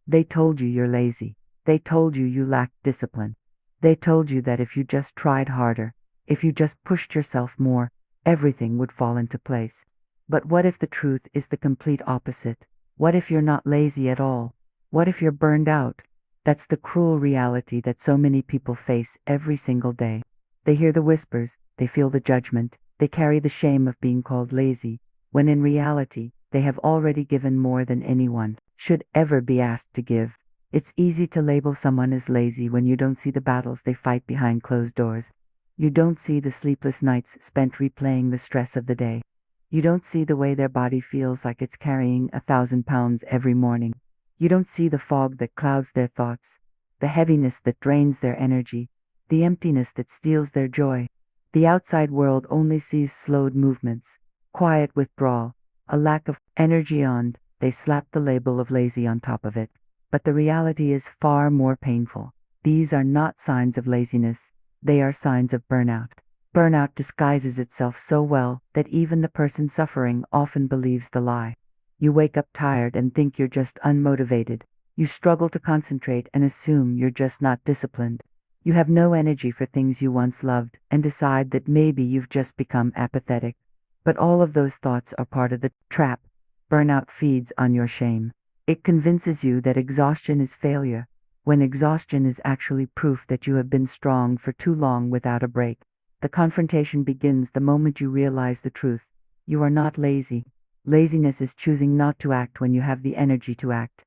They told you you're lazy. They told you you lacked discipline. They told you that if you just tried harder, if you just pushed yourself more, everything would fall into place. But what if the truth is the complete opposite? What if you're not lazy at all? What if you're burned out? That's the cruel reality that so many people face every single day. They hear the whispers, they feel the judgment, they carry the shame of being called lazy, when in reality, they have already given more than anyone should ever be asked to give. It's easy to label someone as lazy when you don't see the battles they fight behind closed doors. You don't see the sleepless nights spent replaying the stress of the day. You don't see the way their body feels like it's carrying 1,000 pounds every morning. You don't see the fog that clouds their thoughts, the heaviness that drains their energy, the emptiness that steals their joy. The outside world only sees slowed movements, quiet withdrawal, a lack of energy, and they slap the label of lazy on top of it. But the reality is far more painful. These are not signs of laziness, they are signs of burnout. Burnout disguises itself so well that even the person suffering often believes the lie. You wake up tired and think you're just unmotivated. You struggle to concentrate and assume you're just not disciplined. You have no energy for things you once loved and decide that maybe you've just become apathetic. But all of those thoughts are part of the trap. Burnout feeds on your shame. It convinces you that exhaustion is failure, when exhaustion is actually proof that you have been strong for too long without a break. The confrontation begins the moment you realize the truth. You are not lazy. Laziness is choosing not to act when you have the energy to act.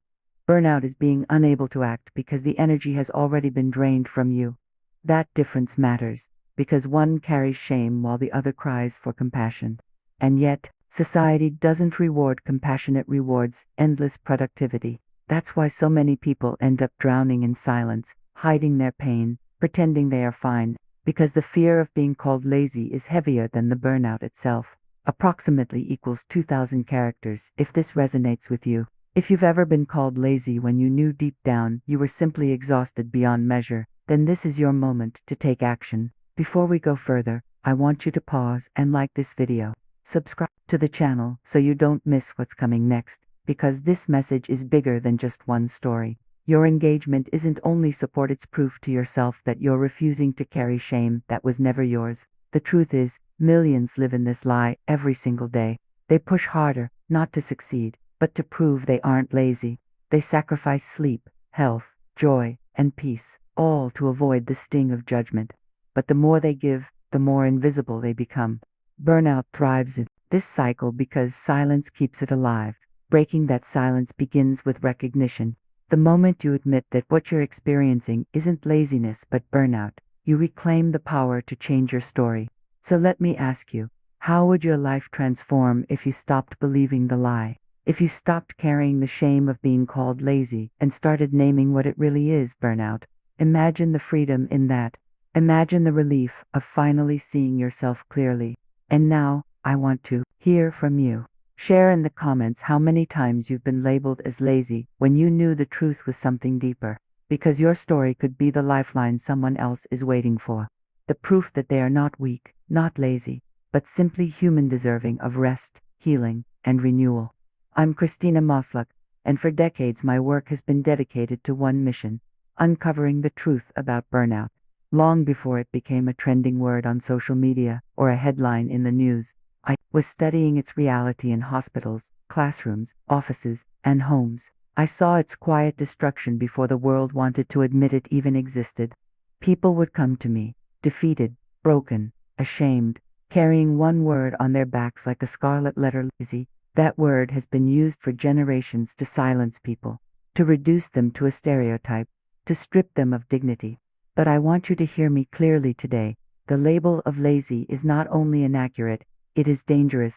Burnout is being unable to act because the energy has already been drained from you. That difference matters, because one carries shame while the other cries for compassion. And yet, society doesn't reward compassion, it rewards endless productivity. That's why so many people end up drowning in silence, hiding their pain, pretending they are fine, because the fear of being called lazy is heavier than the burnout itself. Approximately equals 2,000 characters, if this resonates with you. If you've ever been called lazy when you knew deep down you were simply exhausted beyond measure, then this is your moment to take action. Before we go further, I want you to pause and like this video. Subscribe to the channel so you don't miss what's coming next, because this message is bigger than just one story. Your engagement isn't only support, it's proof to yourself that you're refusing to carry shame that was never yours. The truth is, millions live in this lie every single day. They push harder, not to succeed, but to prove they aren't lazy. They sacrifice sleep, health, joy, and peace, all to avoid the sting of judgment. But the more they give, the more invisible they become. Burnout thrives in this cycle because silence keeps it alive. Breaking that silence begins with recognition. The moment you admit that what you're experiencing isn't laziness but burnout, you reclaim the power to change your story. So let me ask you, how would your life transform if you stopped believing the lie? If you stopped carrying the shame of being called lazy and started naming what it really is, burnout? Imagine the freedom in that. Imagine the relief of finally seeing yourself clearly. And now, I want to hear from you. Share in the comments how many times you've been labeled as lazy when you knew the truth was something deeper, because your story could be the lifeline someone else is waiting for. The proof that they are not weak, not lazy, but simply human, deserving of rest, healing, and renewal. I'm Christina Maslach, and for decades my work has been dedicated to one mission: uncovering the truth about burnout. Long before it became a trending word on social media or a headline in the news, I was studying its reality in hospitals, classrooms, offices, and homes. I saw its quiet destruction before the world wanted to admit it even existed. People would come to me, defeated, broken, ashamed, carrying one word on their backs like a scarlet letter: lazy. That word has been used for generations to silence people, to reduce them to a stereotype, to strip them of dignity. But I want you to hear me clearly today. The label of lazy is not only inaccurate, it is dangerous.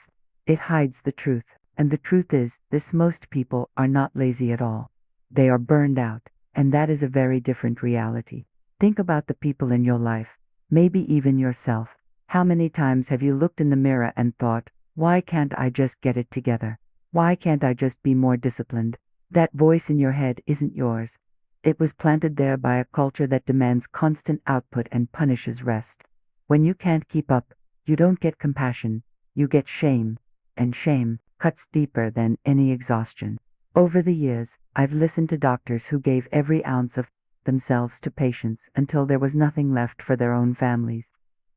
It hides the truth. And the truth is, most people are not lazy at all. They are burned out, and that is a very different reality. Think about the people in your life, maybe even yourself. How many times have you looked in the mirror and thought, why can't I just get it together? Why can't I just be more disciplined? That voice in your head isn't yours. It was planted there by a culture that demands constant output and punishes rest. When you can't keep up, you don't get compassion, you get shame, and shame cuts deeper than any exhaustion. Over the years, I've listened to doctors who gave every ounce of themselves to patients until there was nothing left for their own families.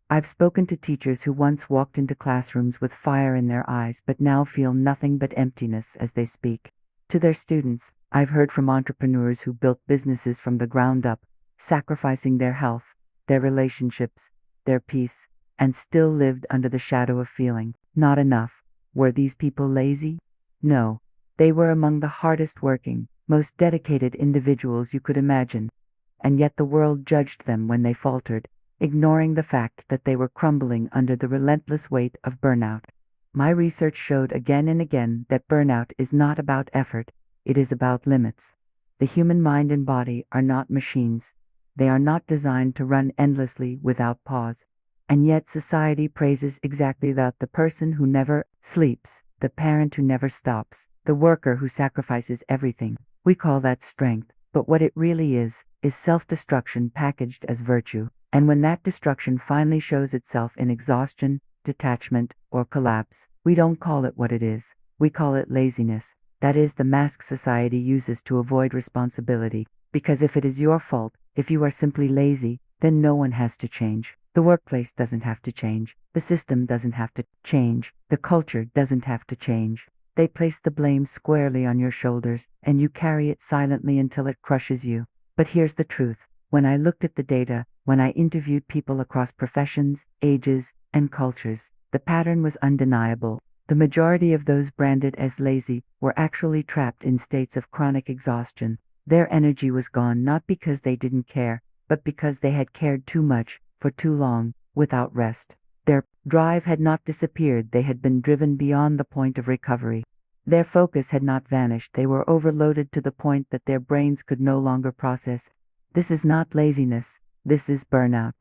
I've spoken to teachers who once walked into classrooms with fire in their eyes but now feel nothing but emptiness as they speak to their students. I've heard from entrepreneurs who built businesses from the ground up, sacrificing their health, their relationships, their peace, and still lived under the shadow of feeling not enough. Were these people lazy? No. They were among the hardest working, most dedicated individuals you could imagine, and yet the world judged them when they faltered, ignoring the fact that they were crumbling under the relentless weight of burnout. My research showed again and again that burnout is not about effort, it is about limits. The human mind and body are not machines. They are not designed to run endlessly without pause. And yet society praises exactly that: the person who never sleeps, the parent who never stops, the worker who sacrifices everything. We call that strength, but what it really is self-destruction packaged as virtue. And when that destruction finally shows itself in exhaustion, detachment, or collapse, we don't call it what it is. We call it laziness. That is the mask society uses to avoid responsibility. Because if it is your fault, if you are simply lazy, then no one has to change. The workplace doesn't have to change. The system doesn't have to change. The culture doesn't have to change. They place the blame squarely on your shoulders, and you carry it silently until it crushes you. But here's the truth. When I looked at the data, when I interviewed people across professions, ages, and cultures, the pattern was undeniable. The majority of those branded as lazy were actually trapped in states of chronic exhaustion. Their energy was gone not because they didn't care, but because they had cared too much, for too long, without rest. Their drive had not disappeared, they had been driven beyond the point of recovery. Their focus had not vanished, they were overloaded to the point that their brains could no longer process. This is not laziness, this is burnout.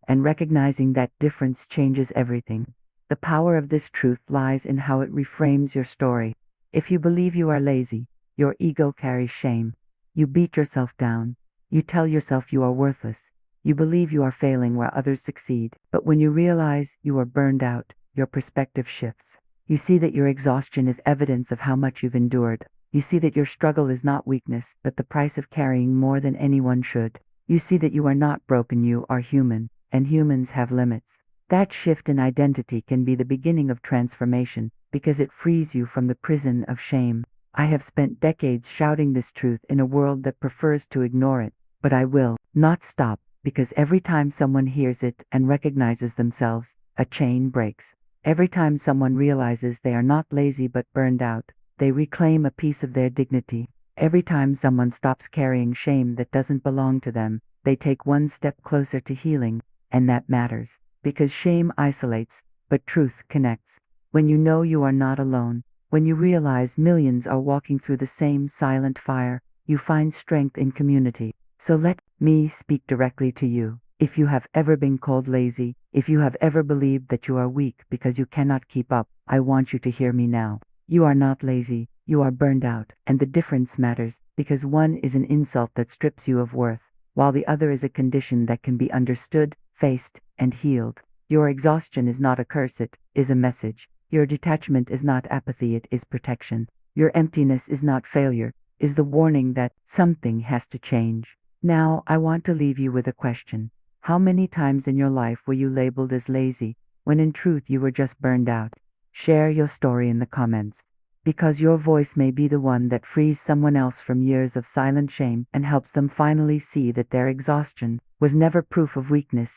And recognizing that difference changes everything. The power of this truth lies in how it reframes your story. If you believe you are lazy, your ego carries shame. You beat yourself down. You tell yourself you are worthless. You believe you are failing while others succeed. But when you realize you are burned out, your perspective shifts. You see that your exhaustion is evidence of how much you've endured. You see that your struggle is not weakness, but the price of carrying more than anyone should. You see that you are not broken, you are human, and humans have limits. That shift in identity can be the beginning of transformation, because it frees you from the prison of shame. I have spent decades shouting this truth in a world that prefers to ignore it, but I will not stop, because every time someone hears it and recognizes themselves, a chain breaks. Every time someone realizes they are not lazy but burned out, they reclaim a piece of their dignity. Every time someone stops carrying shame that doesn't belong to them, they take one step closer to healing, and that matters. Because shame isolates, but truth connects. When you know you are not alone, when you realize millions are walking through the same silent fire, you find strength in community. So let me speak directly to you. If you have ever been called lazy, if you have ever believed that you are weak because you cannot keep up, I want you to hear me now. You are not lazy, you are burned out, and the difference matters, because one is an insult that strips you of worth, while the other is a condition that can be understood, faced, and healed. Your exhaustion is not a curse, it is a message. Your detachment is not apathy, it is protection. Your emptiness is not failure, is the warning that something has to change. Now, I want to leave you with a question. How many times in your life were you labeled as lazy, when in truth you were just burned out? Share your story in the comments, because your voice may be the one that frees someone else from years of silent shame and helps them finally see that their exhaustion was never proof of weakness,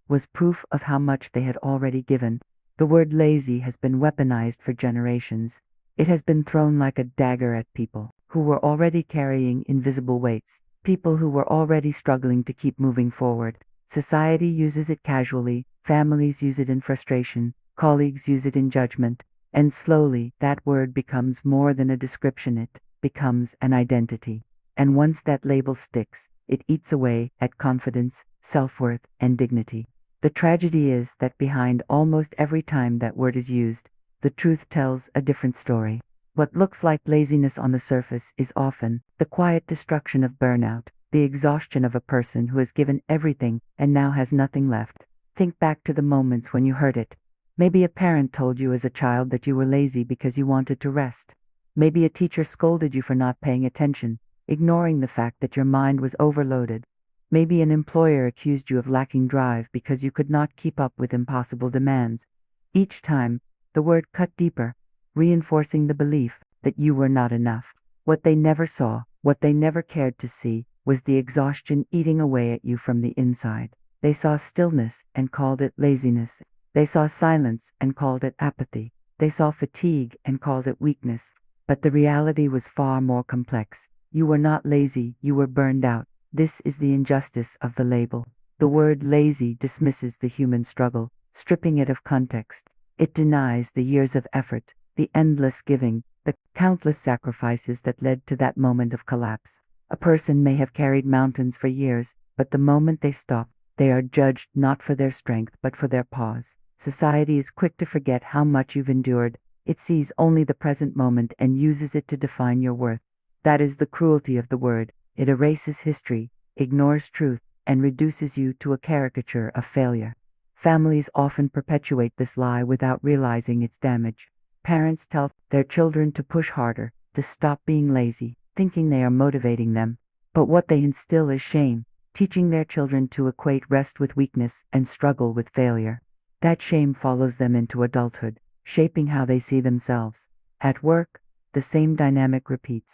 was proof of how much they had already given. The word lazy has been weaponized for generations. It has been thrown like a dagger at people who were already carrying invisible weights, people who were already struggling to keep moving forward. Society uses it casually, families use it in frustration, colleagues use it in judgment, and slowly that word becomes more than a description, it becomes an identity. And once that label sticks, it eats away at confidence, self-worth, and dignity. The tragedy is that behind almost every time that word is used, the truth tells a different story. What looks like laziness on the surface is often the quiet destruction of burnout, the exhaustion of a person who has given everything and now has nothing left. Think back to the moments when you heard it. Maybe a parent told you as a child that you were lazy because you wanted to rest. Maybe a teacher scolded you for not paying attention, ignoring the fact that your mind was overloaded. Maybe an employer accused you of lacking drive because you could not keep up with impossible demands. Each time, the word cut deeper, reinforcing the belief that you were not enough. What they never saw, what they never cared to see, was the exhaustion eating away at you from the inside. They saw stillness and called it laziness. They saw silence and called it apathy. They saw fatigue and called it weakness. But the reality was far more complex. You were not lazy, you were burned out. This is the injustice of the label. The word lazy dismisses the human struggle, stripping it of context. It denies the years of effort, the endless giving, the countless sacrifices that led to that moment of collapse. A person may have carried mountains for years, but the moment they stop, they are judged not for their strength but for their pause. Society is quick to forget how much you've endured. It sees only the present moment and uses it to define your worth. That is the cruelty of the word. It erases history, ignores truth, and reduces you to a caricature of failure. Families often perpetuate this lie without realizing its damage. Parents tell their children to push harder, to stop being lazy, thinking they are motivating them. But what they instill is shame, teaching their children to equate rest with weakness and struggle with failure. That shame follows them into adulthood, shaping how they see themselves. At work, the same dynamic repeats.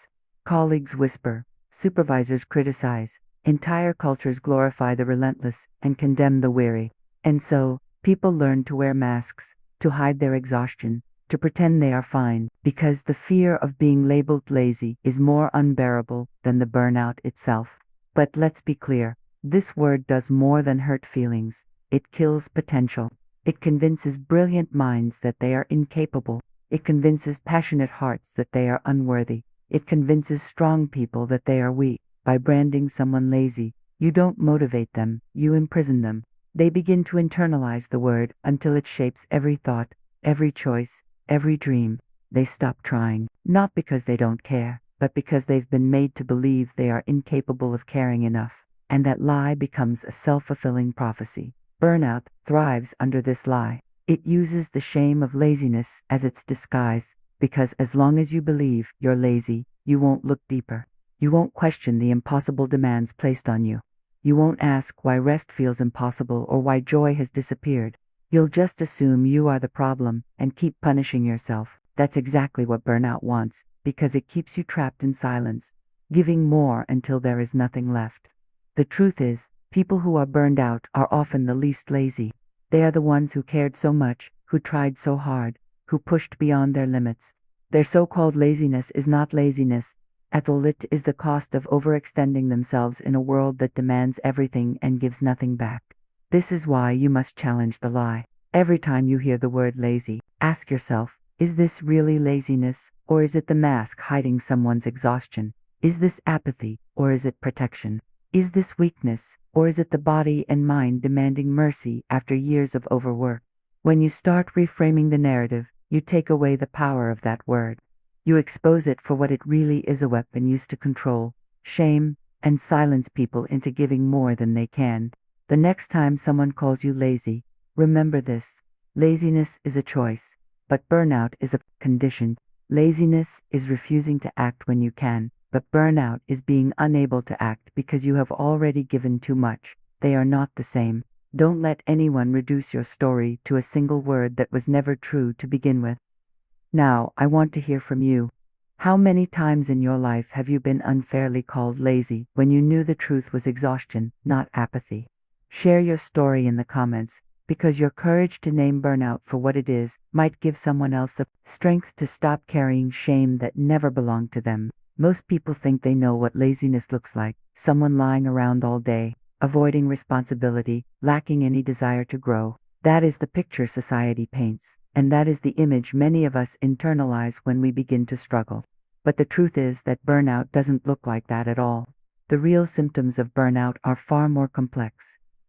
Colleagues whisper, supervisors criticize, entire cultures glorify the relentless and condemn the weary. And so, people learn to wear masks, to hide their exhaustion, to pretend they are fine, because the fear of being labeled lazy is more unbearable than the burnout itself. But let's be clear, this word does more than hurt feelings. It kills potential. It convinces brilliant minds that they are incapable. It convinces passionate hearts that they are unworthy. It convinces strong people that they are weak. By branding someone lazy, you don't motivate them, you imprison them. They begin to internalize the word until it shapes every thought, every choice, every dream. They stop trying, not because they don't care, but because they've been made to believe they are incapable of caring enough. And that lie becomes a self-fulfilling prophecy. Burnout thrives under this lie. It uses the shame of laziness as its disguise, because as long as you believe you're lazy, you won't look deeper. You won't question the impossible demands placed on you. You won't ask why rest feels impossible or why joy has disappeared. You'll just assume you are the problem and keep punishing yourself. That's exactly what burnout wants, because it keeps you trapped in silence, giving more until there is nothing left. The truth is, people who are burned out are often the least lazy. They are the ones who cared so much, who tried so hard, who pushed beyond their limits. Their so-called laziness is not laziness at all. It is the cost of overextending themselves in a world that demands everything and gives nothing back. This is why you must challenge the lie. Every time you hear the word lazy, ask yourself, is this really laziness, or is it the mask hiding someone's exhaustion? Is this apathy, or is it protection? Is this weakness, or is it the body and mind demanding mercy after years of overwork? When you start reframing the narrative, you take away the power of that word. You expose it for what it really is, a weapon used to control, shame, and silence people into giving more than they can. The next time someone calls you lazy, remember this. Laziness is a choice, but burnout is a condition. Laziness is refusing to act when you can, but burnout is being unable to act because you have already given too much. They are not the same. Don't let anyone reduce your story to a single word that was never true to begin with. Now, I want to hear from you. How many times in your life have you been unfairly called lazy when you knew the truth was exhaustion, not apathy? Share your story in the comments, because your courage to name burnout for what it is might give someone else the strength to stop carrying shame that never belonged to them. Most people think they know what laziness looks like: someone lying around all day, avoiding responsibility, lacking any desire to grow. That is the picture society paints, and that is the image many of us internalize when we begin to struggle. But the truth is that burnout doesn't look like that at all. The real symptoms of burnout are far more complex,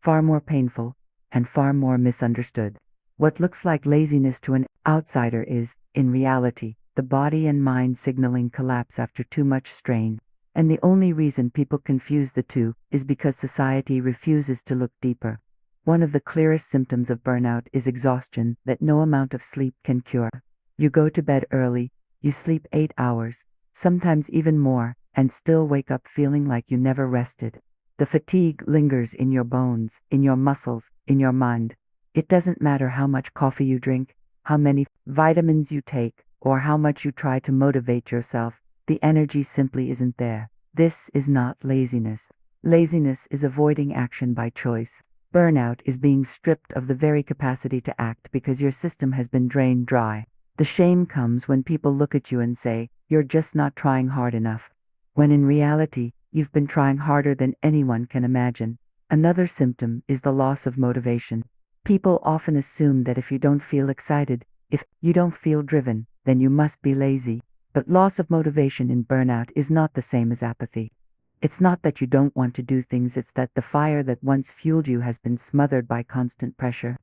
far more painful, and far more misunderstood. What looks like laziness to an outsider is, in reality, the body and mind signaling collapse after too much strain. And the only reason people confuse the two is because society refuses to look deeper. One of the clearest symptoms of burnout is exhaustion that no amount of sleep can cure. You go to bed early, you sleep 8 hours, sometimes even more, and still wake up feeling like you never rested. The fatigue lingers in your bones, in your muscles, in your mind. It doesn't matter how much coffee you drink, how many vitamins you take, or how much you try to motivate yourself. The energy simply isn't there. This is not laziness. Laziness is avoiding action by choice. Burnout is being stripped of the very capacity to act because your system has been drained dry. The shame comes when people look at you and say, "You're just not trying hard enough," when in reality, you've been trying harder than anyone can imagine. Another symptom is the loss of motivation. People often assume that if you don't feel excited, if you don't feel driven, then you must be lazy. But loss of motivation in burnout is not the same as apathy. It's not that you don't want to do things, it's that the fire that once fueled you has been smothered by constant pressure.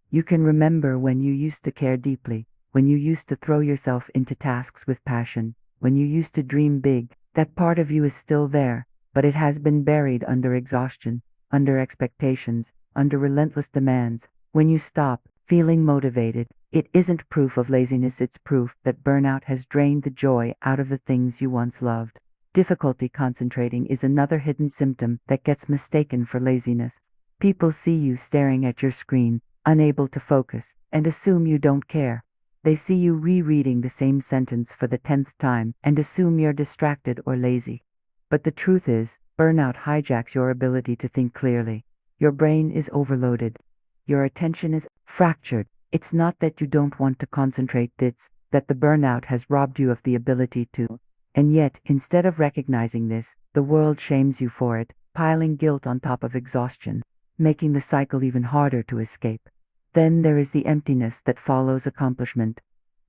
You can remember when you used to care deeply, when you used to throw yourself into tasks with passion, when you used to dream big. That part of you is still there, but it has been buried under exhaustion, under expectations, under relentless demands. When you stop feeling motivated, it isn't proof of laziness, it's proof that burnout has drained the joy out of the things you once loved. Difficulty concentrating is another hidden symptom that gets mistaken for laziness. People see you staring at your screen, unable to focus, and assume you don't care. They see you rereading the same sentence for the 10th time and assume you're distracted or lazy. But the truth is, burnout hijacks your ability to think clearly. Your brain is overloaded. Your attention is fractured. It's not that you don't want to concentrate, it's that the burnout has robbed you of the ability to. And yet, instead of recognizing this, the world shames you for it, piling guilt on top of exhaustion, making the cycle even harder to escape. Then there is the emptiness that follows accomplishment.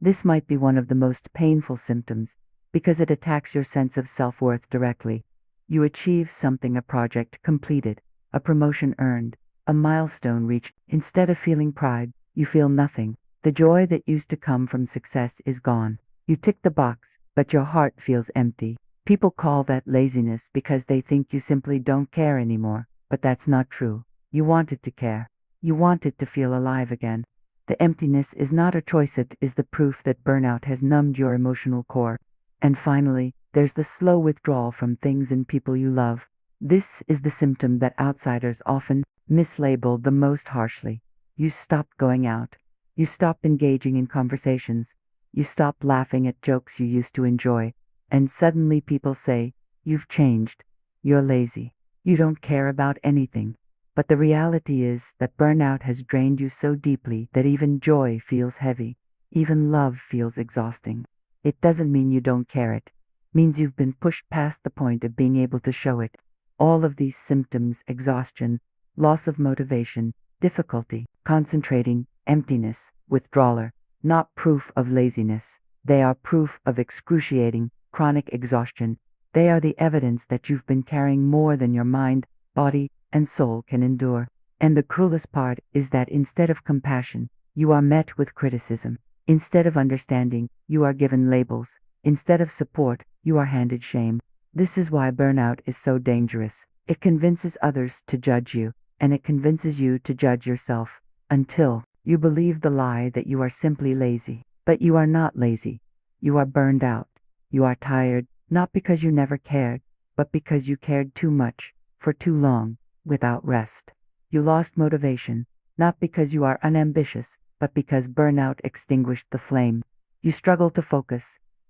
This might be one of the most painful symptoms, because it attacks your sense of self-worth directly. You achieve something, a project completed, a promotion earned, a milestone reached. Instead of feeling pride, you feel nothing. The joy that used to come from success is gone. You tick the box, but your heart feels empty. People call that laziness because they think you simply don't care anymore, but that's not true. You wanted to care. You wanted to feel alive again. The emptiness is not a choice, it is the proof that burnout has numbed your emotional core. And finally, there's the slow withdrawal from things and people you love. This is the symptom that outsiders often mislabel the most harshly. You stopped going out. You stopped engaging in conversations. You stopped laughing at jokes you used to enjoy. And suddenly people say, "You've changed. You're lazy. You don't care about anything." But the reality is that burnout has drained you so deeply that even joy feels heavy. Even love feels exhausting. It doesn't mean you don't care, it means you've been pushed past the point of being able to show it. All of these symptoms, exhaustion, loss of motivation, difficulty concentrating, emptiness, withdrawal, are not proof of laziness. They are proof of excruciating, chronic exhaustion. They are the evidence that you've been carrying more than your mind, body, and soul can endure. And the cruelest part is that instead of compassion, you are met with criticism. Instead of understanding, you are given labels. Instead of support, you are handed shame. This is why burnout is so dangerous. It convinces others to judge you, and it convinces you to judge yourself, until you believe the lie that you are simply lazy. But you are not lazy. You are burned out. You are tired, not because you never cared, but because you cared too much, for too long, without rest. You lost motivation, not because you are unambitious, but because burnout extinguished the flame. You struggle to focus,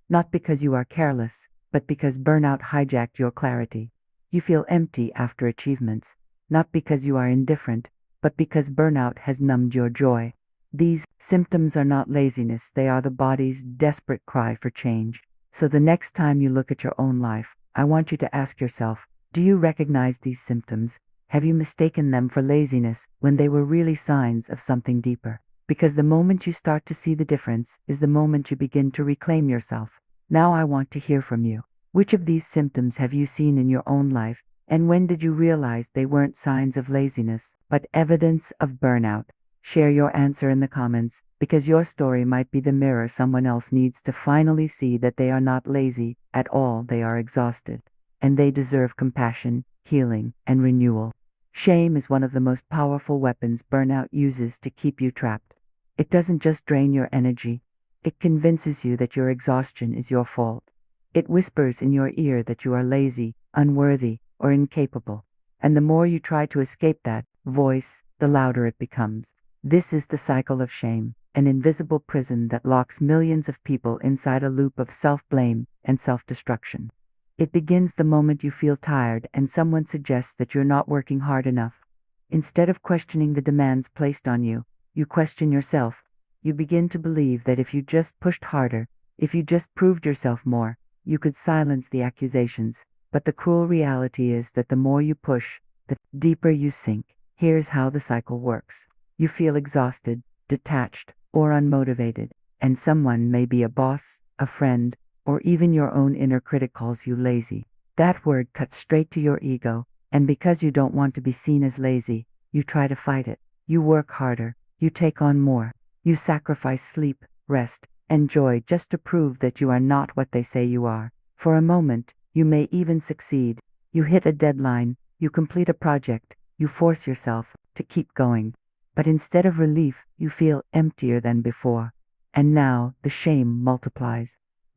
not because you are careless, but because burnout hijacked your clarity. You feel empty after achievements, not because you are indifferent, but because burnout has numbed your joy. These symptoms are not laziness, they are the body's desperate cry for change. So the next time you look at your own life, I want you to ask yourself, do you recognize these symptoms? Have you mistaken them for laziness when they were really signs of something deeper? Because the moment you start to see the difference is the moment you begin to reclaim yourself. Now I want to hear from you. Which of these symptoms have you seen in your own life, and when did you realize they weren't signs of laziness, but evidence of burnout? Share your answer in the comments, because your story might be the mirror someone else needs to finally see that they are not lazy at all, they are exhausted, and they deserve compassion, healing, and renewal. Shame is one of the most powerful weapons burnout uses to keep you trapped. It doesn't just drain your energy, it convinces you that your exhaustion is your fault. It whispers in your ear that you are lazy, unworthy, or incapable. And the more you try to escape that voice, the louder it becomes. This is the cycle of shame, an invisible prison that locks millions of people inside a loop of self-blame and self-destruction. It begins the moment you feel tired and someone suggests that you're not working hard enough. Instead of questioning the demands placed on you, you question yourself. You begin to believe that if you just pushed harder, if you just proved yourself more, you could silence the accusations. But the cruel reality is that the more you push, the deeper you sink. Here's how the cycle works. You feel exhausted, detached, or unmotivated, and someone, maybe a boss, a friend, or even your own inner critic, calls you lazy. That word cuts straight to your ego, and because you don't want to be seen as lazy, you try to fight it. You work harder, you take on more, you sacrifice sleep, rest, and joy just to prove that you are not what they say you are. For a moment, you may even succeed. You hit a deadline, you complete a project, you force yourself to keep going. But instead of relief, you feel emptier than before. And now the shame multiplies.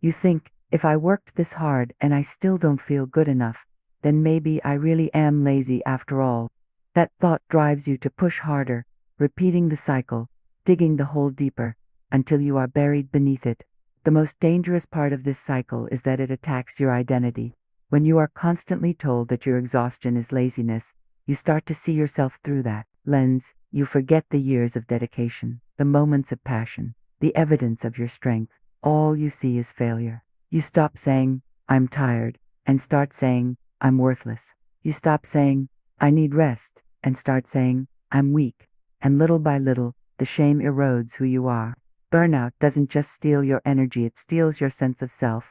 You think, if I worked this hard and I still don't feel good enough, then maybe I really am lazy after all. That thought drives you to push harder, repeating the cycle, digging the hole deeper, until you are buried beneath it. The most dangerous part of this cycle is that it attacks your identity. When you are constantly told that your exhaustion is laziness, you start to see yourself through that lens. You forget the years of dedication, the moments of passion, the evidence of your strength. All you see is failure. You stop saying, I'm tired, and start saying, I'm worthless. You stop saying, I need rest, and start saying, I'm weak. And little by little, the shame erodes who you are. Burnout doesn't just steal your energy, it steals your sense of self.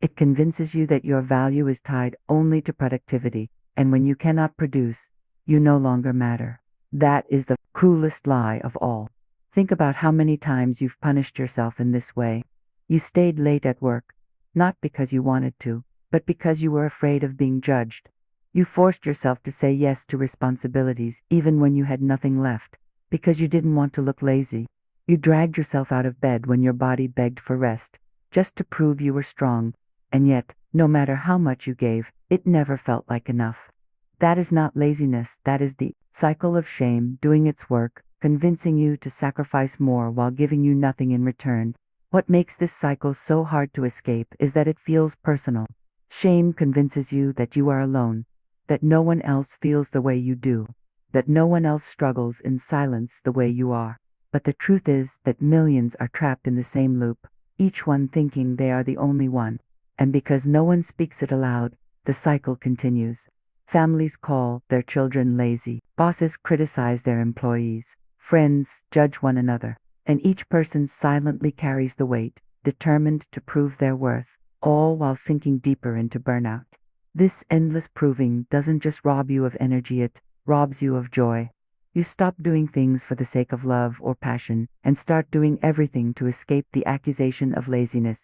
It convinces you that your value is tied only to productivity, and when you cannot produce, you no longer matter. That is the cruelest lie of all. Think about how many times you've punished yourself in this way. You stayed late at work, not because you wanted to, but because you were afraid of being judged. You forced yourself to say yes to responsibilities even when you had nothing left, because you didn't want to look lazy. You dragged yourself out of bed when your body begged for rest, just to prove you were strong, and yet, no matter how much you gave, it never felt like enough. That is not laziness, that is the cycle of shame doing its work, convincing you to sacrifice more while giving you nothing in return. What makes this cycle so hard to escape is that it feels personal. Shame convinces you that you are alone, that no one else feels the way you do, that no one else struggles in silence the way you are. But the truth is that millions are trapped in the same loop, each one thinking they are the only one. And because no one speaks it aloud, the cycle continues. Families call their children lazy, bosses criticize their employees, friends judge one another, and each person silently carries the weight, determined to prove their worth, all while sinking deeper into burnout. This endless proving doesn't just rob you of energy, it robs you of joy. You stop doing things for the sake of love or passion and start doing everything to escape the accusation of laziness.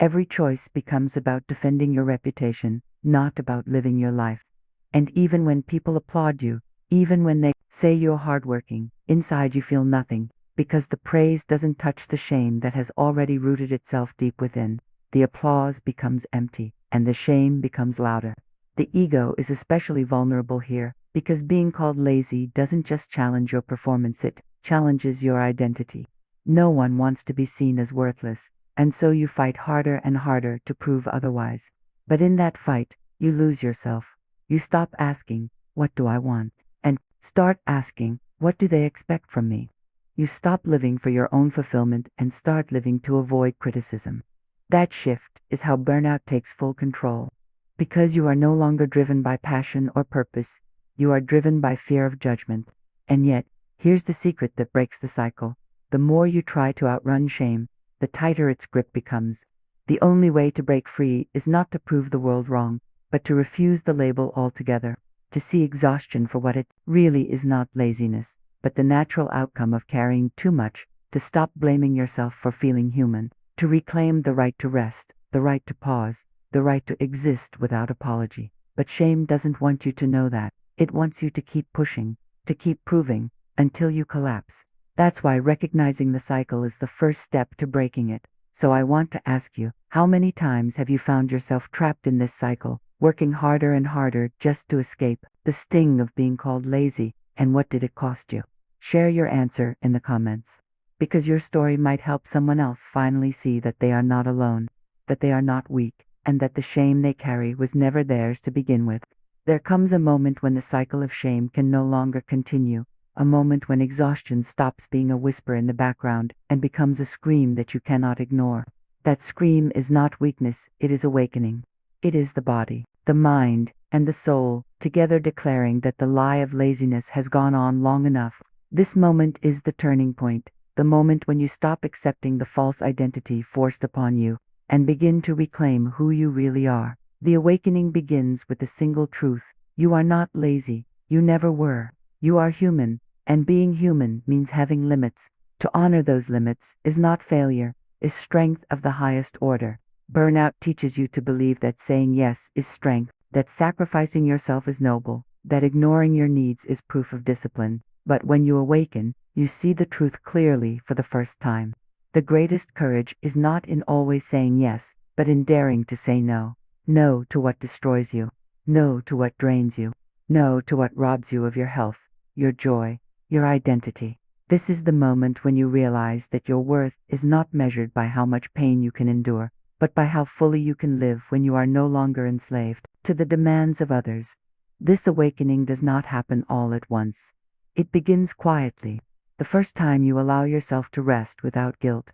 Every choice becomes about defending your reputation, not about living your life. And even when people applaud you, even when they say you're hardworking, inside you feel nothing, because the praise doesn't touch the shame that has already rooted itself deep within. The applause becomes empty, and the shame becomes louder. The ego is especially vulnerable here, because being called lazy doesn't just challenge your performance, it challenges your identity. No one wants to be seen as worthless, and so you fight harder and harder to prove otherwise. But in that fight, you lose yourself. You stop asking, what do I want? And start asking, what do they expect from me? You stop living for your own fulfillment and start living to avoid criticism. That shift is how burnout takes full control. Because you are no longer driven by passion or purpose, you are driven by fear of judgment. And yet, here's the secret that breaks the cycle. The more you try to outrun shame, the tighter its grip becomes. The only way to break free is not to prove the world wrong, but to refuse the label altogether, to see exhaustion for what it really is, not laziness, but the natural outcome of carrying too much, to stop blaming yourself for feeling human, to reclaim the right to rest, the right to pause, the right to exist without apology. But shame doesn't want you to know that. It wants you to keep pushing, to keep proving, until you collapse. That's why recognizing the cycle is the first step to breaking it. So I want to ask you, how many times have you found yourself trapped in this cycle, working harder and harder just to escape the sting of being called lazy, and what did it cost you? Share your answer in the comments, because your story might help someone else finally see that they are not alone, that they are not weak, and that the shame they carry was never theirs to begin with. There comes a moment when the cycle of shame can no longer continue, a moment when exhaustion stops being a whisper in the background and becomes a scream that you cannot ignore. That scream is not weakness, it is awakening. It is the body, the mind, and the soul together declaring that the lie of laziness has gone on long enough. This moment is the turning point, the moment when you stop accepting the false identity forced upon you and begin to reclaim who you really are. The awakening begins with the single truth: you are not lazy, you never were. You are human, and being human means having limits. To honor those limits is not failure, is strength of the highest order. Burnout teaches you to believe that saying yes is strength, that sacrificing yourself is noble, that ignoring your needs is proof of discipline. But when you awaken, you see the truth clearly for the first time. The greatest courage is not in always saying yes, but in daring to say no. No to what destroys you. No to what drains you. No to what robs you of your health, your joy, your identity. This is the moment when you realize that your worth is not measured by how much pain you can endure, but by how fully you can live when you are no longer enslaved to the demands of others. This awakening does not happen all at once. It begins quietly, the first time you allow yourself to rest without guilt,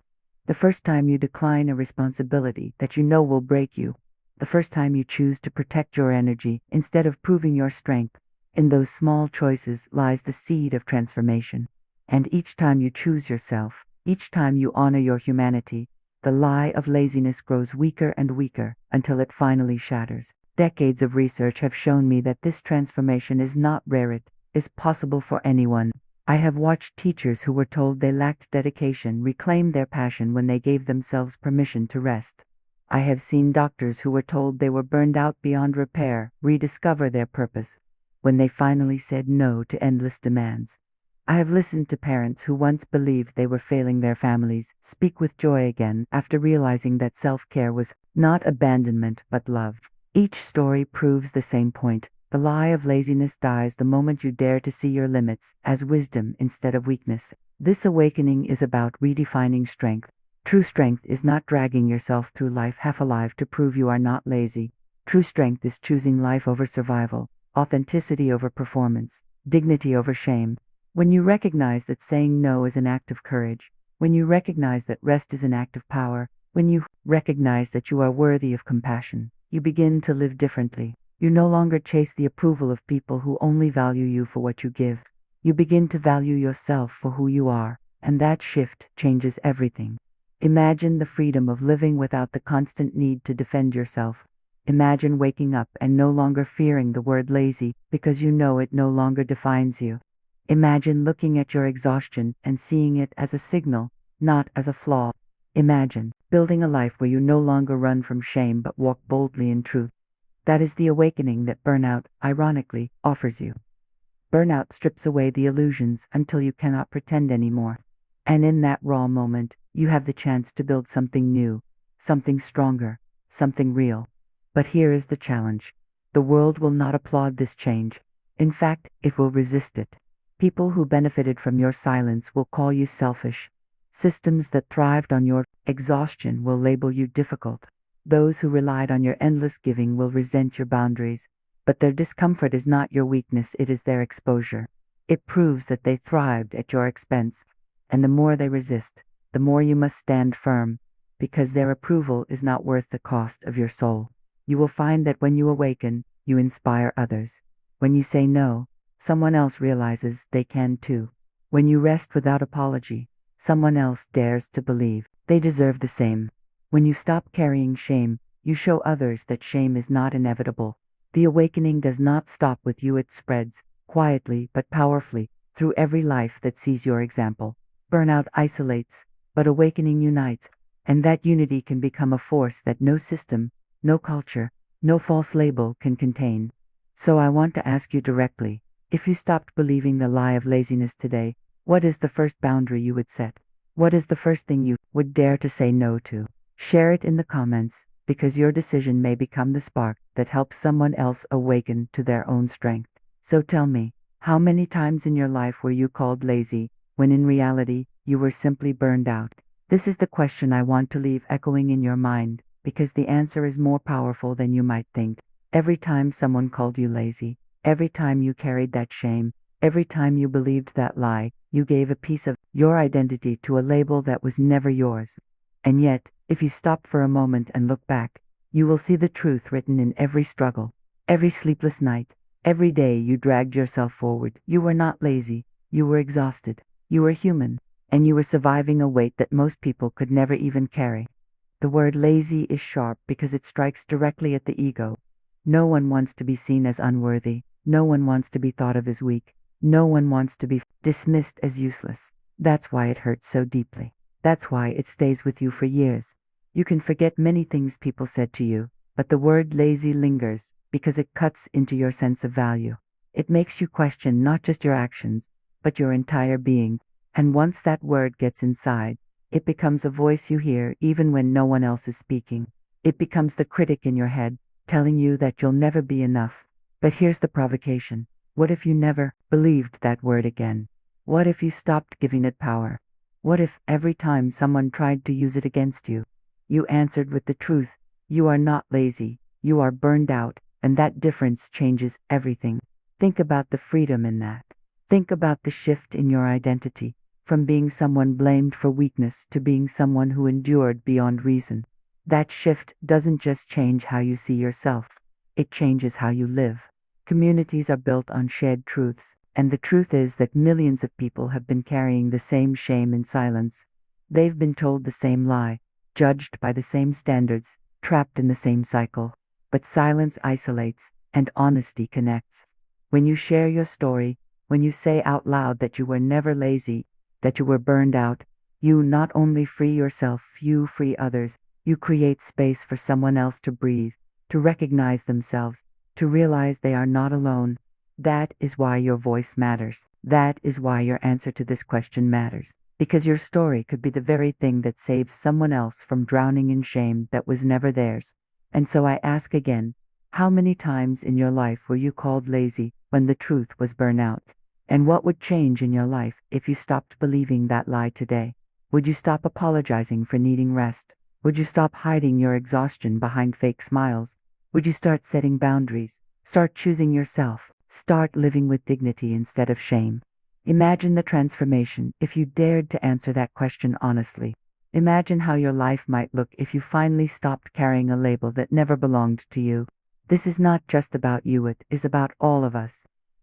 the first time you decline a responsibility that you know will break you, the first time you choose to protect your energy instead of proving your strength. In those small choices lies the seed of transformation. And each time you choose yourself, each time you honor your humanity, the lie of laziness grows weaker and weaker until it finally shatters. Decades of research have shown me that this transformation is not rare, it is possible for anyone. I have watched teachers who were told they lacked dedication reclaim their passion when they gave themselves permission to rest. I have seen doctors who were told they were burned out beyond repair rediscover their purpose when they finally said no to endless demands. I have listened to parents who once believed they were failing their families speak with joy again after realizing that self-care was not abandonment but love. Each story proves the same point. The lie of laziness dies the moment you dare to see your limits as wisdom instead of weakness. This awakening is about redefining strength. True strength is not dragging yourself through life half alive to prove you are not lazy. True strength is choosing life over survival, authenticity over performance, dignity over shame. When you recognize that saying no is an act of courage, when you recognize that rest is an act of power, when you recognize that you are worthy of compassion, you begin to live differently. You no longer chase the approval of people who only value you for what you give. You begin to value yourself for who you are, and that shift changes everything. Imagine the freedom of living without the constant need to defend yourself. Imagine waking up and no longer fearing the word lazy because you know it no longer defines you. Imagine looking at your exhaustion and seeing it as a signal, not as a flaw. Imagine building a life where you no longer run from shame but walk boldly in truth. That is the awakening that burnout, ironically, offers you. Burnout strips away the illusions until you cannot pretend anymore. And in that raw moment, you have the chance to build something new, something stronger, something real. But here is the challenge. The world will not applaud this change. In fact, it will resist it. People who benefited from your silence will call you selfish. Systems that thrived on your exhaustion will label you difficult. Those who relied on your endless giving will resent your boundaries. But their discomfort is not your weakness, it is their exposure. It proves that they thrived at your expense. And the more they resist, the more you must stand firm, because their approval is not worth the cost of your soul. You will find that when you awaken, you inspire others. When you say no, someone else realizes they can too. When you rest without apology, someone else dares to believe they deserve the same. When you stop carrying shame, you show others that shame is not inevitable. The awakening does not stop with you, it spreads, quietly but powerfully, through every life that sees your example. Burnout isolates, but awakening unites, and that unity can become a force that no system, no culture, no false label can contain. So I want to ask you directly, if you stopped believing the lie of laziness today, what is the first boundary you would set? What is the first thing you would dare to say no to? Share it in the comments, because your decision may become the spark that helps someone else awaken to their own strength. So tell me, how many times in your life were you called lazy, when in reality, you were simply burned out? This is the question I want to leave echoing in your mind, because the answer is more powerful than you might think. Every time someone called you lazy, every time you carried that shame, every time you believed that lie, you gave a piece of your identity to a label that was never yours. And yet, if you stop for a moment and look back, you will see the truth written in every struggle, every sleepless night, every day you dragged yourself forward. You were not lazy, you were exhausted, you were human, and you were surviving a weight that most people could never even carry. The word lazy is sharp because it strikes directly at the ego. No one wants to be seen as unworthy, no one wants to be thought of as weak, no one wants to be dismissed as useless. That's why it hurts so deeply. That's why it stays with you for years. You can forget many things people said to you, but the word lazy lingers because it cuts into your sense of value. It makes you question not just your actions, but your entire being. And once that word gets inside, it becomes a voice you hear even when no one else is speaking. It becomes the critic in your head, telling you that you'll never be enough. But here's the provocation. What if you never believed that word again? What if you stopped giving it power? What if every time someone tried to use it against you, you answered with the truth? You are not lazy, you are burned out, and that difference changes everything. Think about the freedom in that. Think about the shift in your identity, from being someone blamed for weakness to being someone who endured beyond reason. That shift doesn't just change how you see yourself, it changes how you live. Communities are built on shared truths, and the truth is that millions of people have been carrying the same shame in silence. They've been told the same lie, judged by the same standards, trapped in the same cycle. But silence isolates, and honesty connects. When you share your story, when you say out loud that you were never lazy, that you were burned out, you not only free yourself, you free others. You create space for someone else to breathe, to recognize themselves, to realize they are not alone. That is why your voice matters. That is why your answer to this question matters. Because your story could be the very thing that saves someone else from drowning in shame that was never theirs. And so I ask again, how many times in your life were you called lazy when the truth was burnout? And what would change in your life if you stopped believing that lie today? Would you stop apologizing for needing rest? Would you stop hiding your exhaustion behind fake smiles? Would you start setting boundaries? Start choosing yourself? Start living with dignity instead of shame? Imagine the transformation if you dared to answer that question honestly. Imagine how your life might look if you finally stopped carrying a label that never belonged to you. This is not just about you, it is about all of us.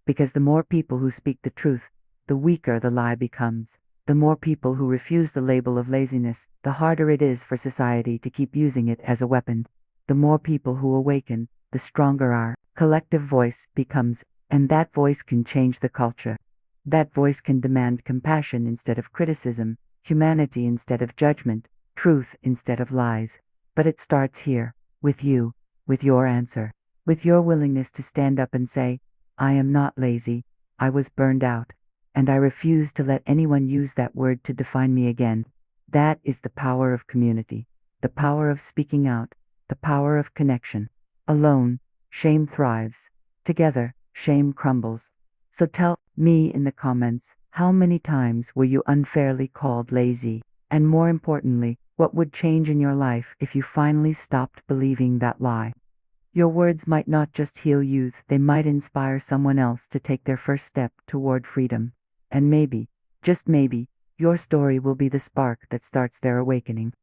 Because the more people who speak the truth, the weaker the lie becomes. The more people who refuse the label of laziness, the harder it is for society to keep using it as a weapon. The more people who awaken, the stronger our collective voice becomes, and that voice can change the culture. That voice can demand compassion instead of criticism, humanity instead of judgment, truth instead of lies. But it starts here, with you, with your answer, with your willingness to stand up and say, I am not lazy, I was burned out, and I refuse to let anyone use that word to define me again. That is the power of community, the power of speaking out, the power of connection. Alone, shame thrives. Together, shame crumbles. So tell me in the comments, how many times were you unfairly called lazy? And more importantly, what would change in your life if you finally stopped believing that lie? Your words might not just heal youth, they might inspire someone else to take their first step toward freedom. And maybe, just maybe, your story will be the spark that starts their awakening.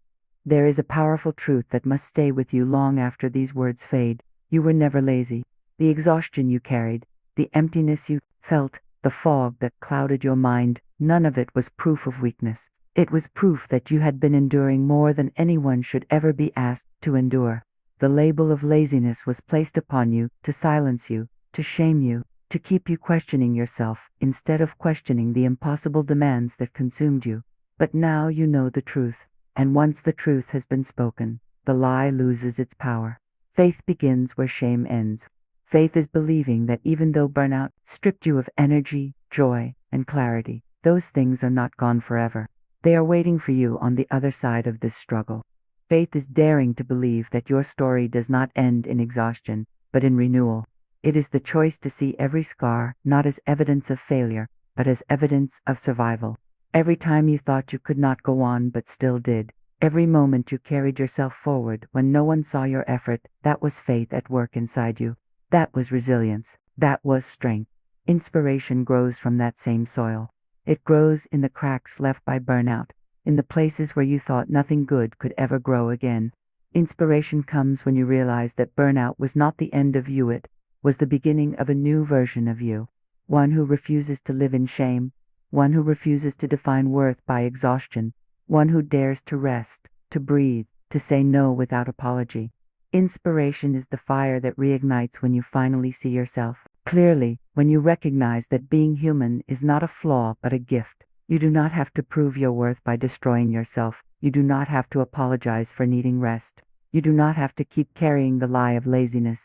There is a powerful truth that must stay with you long after these words fade. You were never lazy. The exhaustion you carried, the emptiness you felt, the fog that clouded your mind, none of it was proof of weakness. It was proof that you had been enduring more than anyone should ever be asked to endure. The label of laziness was placed upon you to silence you, to shame you, to keep you questioning yourself instead of questioning the impossible demands that consumed you. But now you know the truth, and once the truth has been spoken, the lie loses its power. Faith begins where shame ends. Faith is believing that even though burnout stripped you of energy, joy, and clarity, those things are not gone forever. They are waiting for you on the other side of this struggle. Faith is daring to believe that your story does not end in exhaustion, but in renewal. It is the choice to see every scar not as evidence of failure, but as evidence of survival. Every time you thought you could not go on but still did, every moment you carried yourself forward when no one saw your effort, that was faith at work inside you. That was resilience. That was strength. Inspiration grows from that same soil. It grows in the cracks left by burnout, in the places where you thought nothing good could ever grow again. Inspiration comes when you realize that burnout was not the end of you, it was the beginning of a new version of you. One who refuses to live in shame, one who refuses to define worth by exhaustion, one who dares to rest, to breathe, to say no without apology. Inspiration is the fire that reignites when you finally see yourself clearly, when you recognize that being human is not a flaw but a gift. You do not have to prove your worth by destroying yourself. You do not have to apologize for needing rest. You do not have to keep carrying the lie of laziness.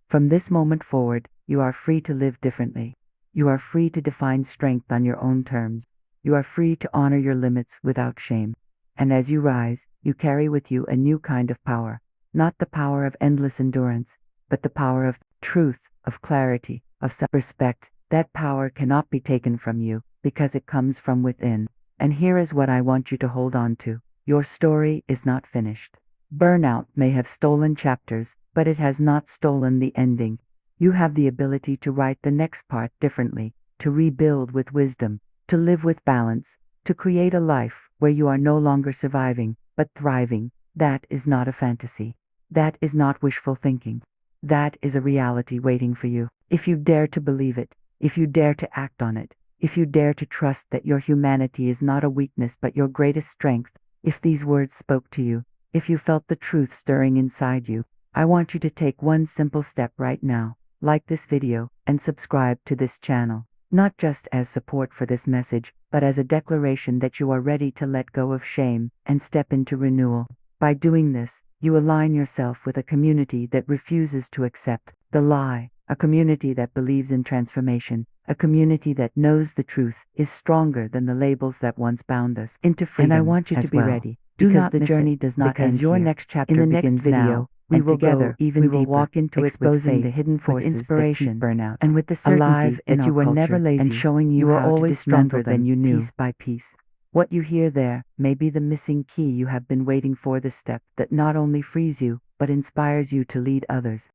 From this moment forward, you are free to live differently. You are free to define strength on your own terms. You are free to honor your limits without shame. And as you rise, you carry with you a new kind of power. Not the power of endless endurance, but the power of truth, of clarity, of self-respect. That power cannot be taken from you because it comes from within. And here is what I want you to hold on to. Your story is not finished. Burnout may have stolen chapters, but it has not stolen the ending. You have the ability to write the next part differently, to rebuild with wisdom, to live with balance, to create a life where you are no longer surviving, but thriving. That is not a fantasy. That is not wishful thinking. That is a reality waiting for you. If you dare to believe it, if you dare to act on it, if you dare to trust that your humanity is not a weakness but your greatest strength, if these words spoke to you, if you felt the truth stirring inside you, I want you to take one simple step right now. Like this video and subscribe to this channel, not just as support for this message, but as a declaration that you are ready to let go of shame and step into renewal. By doing this, you align yourself with a community that refuses to accept the lie, a community that believes in transformation, a community that knows the truth is stronger than the labels that once bound us into freedom. And I want you to be ready, because the journey does not end here. Next chapter in the next video, now, we will together, go even deeper, walk into exposing the hidden forces, inspiration, burnout, and with the certainty that you were never lazy, and showing you are always stronger than you knew, piece by piece. What you hear there may be the missing key you have been waiting for, the step that not only frees you, but inspires you to lead others.